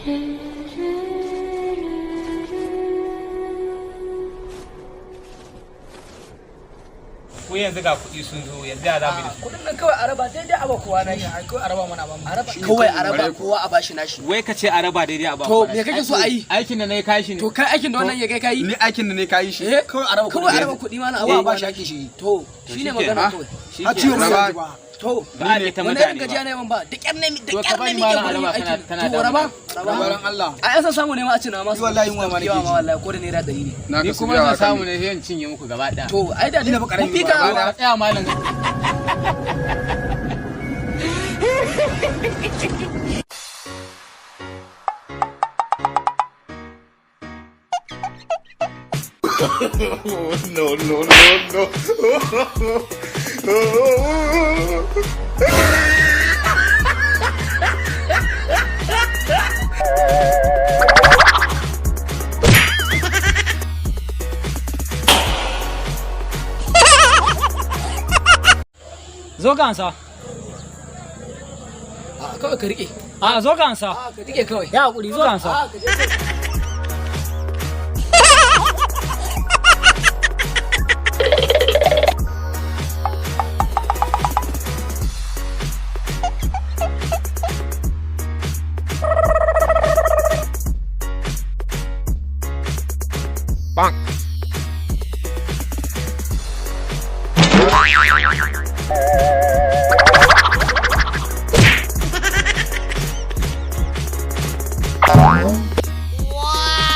ko yanzu ga kuɗi sun zo yanzu ya zamu da su. Kuɗin nan kawai araba daidai a ba kowa na shi. Kawai araba mana ba mu. Kawai araba kowa a bashi nashi. Wai ka ce araba daidai a ba. To me kake so a yi? Aikin da nayi kai shi ne. To kai aikin da wannan ya kai yi? Ni aikin da ne kai shi. Kawai araba kuɗi mana a ba shi ake shi. To shine magana kawai. A ciwo ba. To ba a ta mutane ba. Gajiya ne ban ba. Da kyar ne To ka bari malam araba kana to raba. Rabaran Allah. Ai san samu ne ma a ci na ma. Wallahi yunwa ma nake ji. Wallahi ko da naira 100 ne. Ni kuma zan samu ne sai in cinye muku gaba ɗaya. To ai da Ina ba karami ba. fika Tsaya malam. No, no, no, no. Zo ka ansa. kawai ka rike. A zo ka ansa. Ka rike kawai. Ya hakuri zo ka ansa. Bang. Wow.